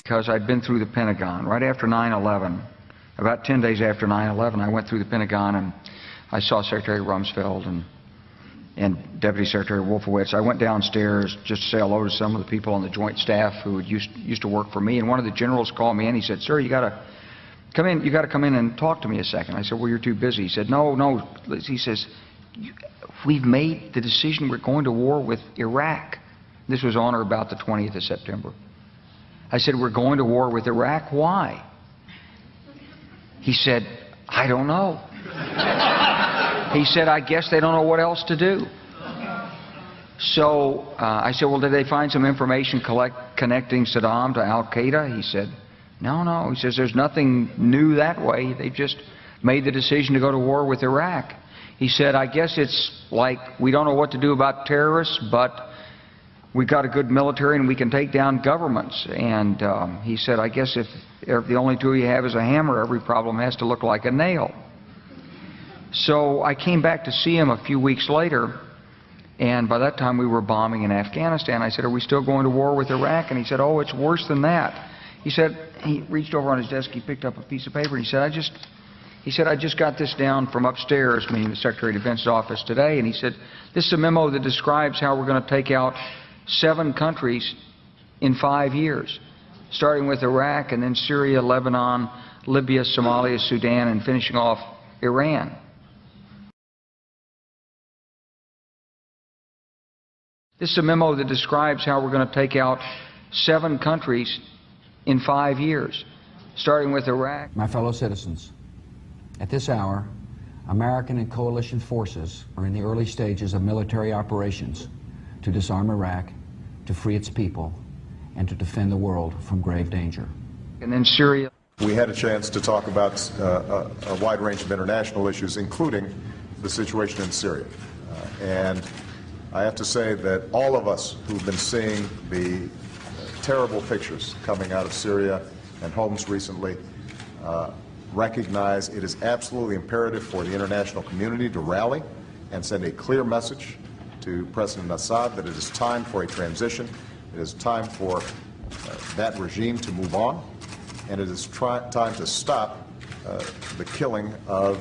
because I'd been through the Pentagon. Right after 9/11, about 10 days after 9/11, I went through the Pentagon and I saw Secretary Rumsfeld and Deputy Secretary Wolfowitz. I went downstairs just to say hello to some of the people on the Joint Staff who used to work for me, and one of the generals called me in. He said, "Sir, you got to come in. You got to come in and talk to me a second." I said, "Well, you're too busy." He said, "No." He says, "We've made the decision. We're going to war with Iraq." This was on or about the 20th of September. I said, "We're going to war with Iraq. Why?" He said, "I don't know." He said, "I guess they don't know what else to do." So I said, "Well, did they find some information connecting Saddam to Al-Qaeda?" He said, No. He says, "There's nothing new that way. They've just made the decision to go to war with Iraq." He said, "I guess it's like we don't know what to do about terrorists, but we've got a good military and we can take down governments." And he said, "I guess if the only tool you have is a hammer, every problem has to look like a nail." So I came back to see him a few weeks later, and by that time we were bombing in Afghanistan. I said, "Are we still going to war with Iraq?" And he said, "Oh, it's worse than that." He said, he reached over on his desk, he picked up a piece of paper, and he said, I just got this down from upstairs," meaning the Secretary of Defense's office today, and he said, "This is a memo that describes how we're going to take out 7 countries in 5 years, starting with Iraq and then Syria, Lebanon, Libya, Somalia, Sudan, and finishing off Iran." This is a memo that describes how we're going to take out 7 countries in 5 years, starting with Iraq. My fellow citizens, at this hour, American and coalition forces are in the early stages of military operations to disarm Iraq, to free its people, and to defend the world from grave danger. And then Syria. We had a chance to talk about a wide range of international issues, including the situation in Syria. And I have to say that all of us who've been seeing the terrible pictures coming out of Syria and Homs recently recognize it is absolutely imperative for the international community to rally and send a clear message to President Assad that it is time for a transition, it is time for that regime to move on, and it is time to stop the killing of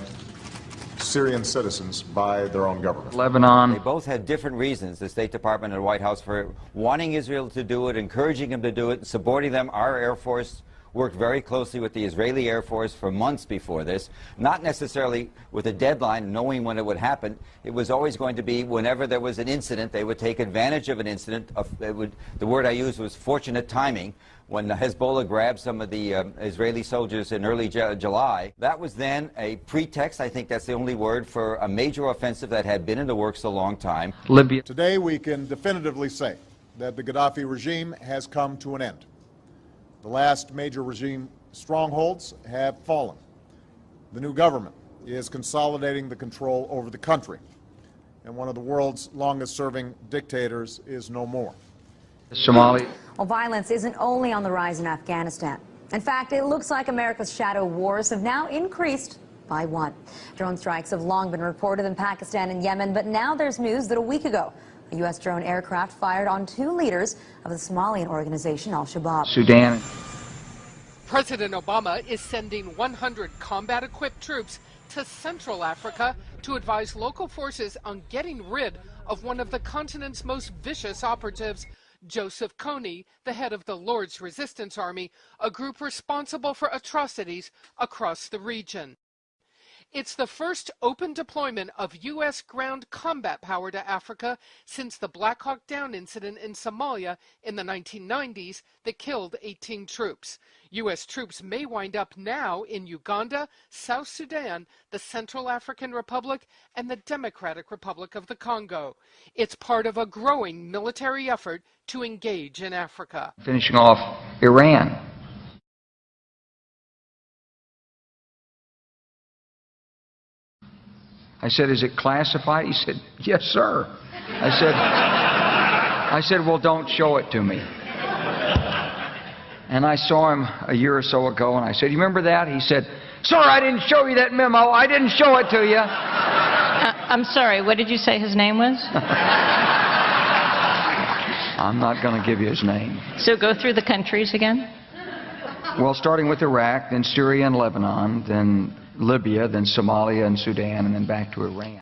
Syrian citizens by their own government. Lebanon. They both had different reasons, the State Department and the White House, for wanting Israel to do it, encouraging them to do it, supporting them. Our Air Force worked very closely with the Israeli Air Force for months before this, not necessarily with a deadline, knowing when it would happen. It was always going to be whenever there was an incident, they would take advantage of an incident. The word I used was fortunate timing. When Hezbollah grabbed some of the Israeli soldiers in early July, that was then a pretext, I think that's the only word, for a major offensive that had been in the works a long time. Libya. Today we can definitively say that the Gaddafi regime has come to an end. The last major regime strongholds have fallen. The new government is consolidating the control over the country, and one of the world's longest-serving dictators is no more. Somalia. Well, violence isn't only on the rise in Afghanistan. In fact, it looks like America's shadow wars have now increased by 1. Drone strikes have long been reported in Pakistan and Yemen, but now there's news that a week ago, a U.S. drone aircraft fired on 2 leaders of the Somalian organization Al-Shabaab. Sudan. President Obama is sending 100 combat-equipped troops to Central Africa to advise local forces on getting rid of one of the continent's most vicious operatives, Joseph Kony, the head of the Lord's Resistance Army, a group responsible for atrocities across the region. It's the first open deployment of U.S. ground combat power to Africa since the Black Hawk Down incident in Somalia in the 1990s that killed 18 troops. U.S. troops may wind up now in Uganda, South Sudan, the Central African Republic, and the Democratic Republic of the Congo. It's part of a growing military effort to engage in Africa. Finishing off Iran. I said, "Is it classified?" He said, "Yes, sir." I said, "Well, don't show it to me." And I saw him a year or so ago, and I said, "You remember that?" He said, "Sir, I didn't show you that memo. I didn't show it to you." I'm sorry, what did you say his name was? I'm not going to give you his name. So go through the countries again. Well, starting with Iraq, then Syria and Lebanon, then Libya, then Somalia and Sudan, and then back to Iran.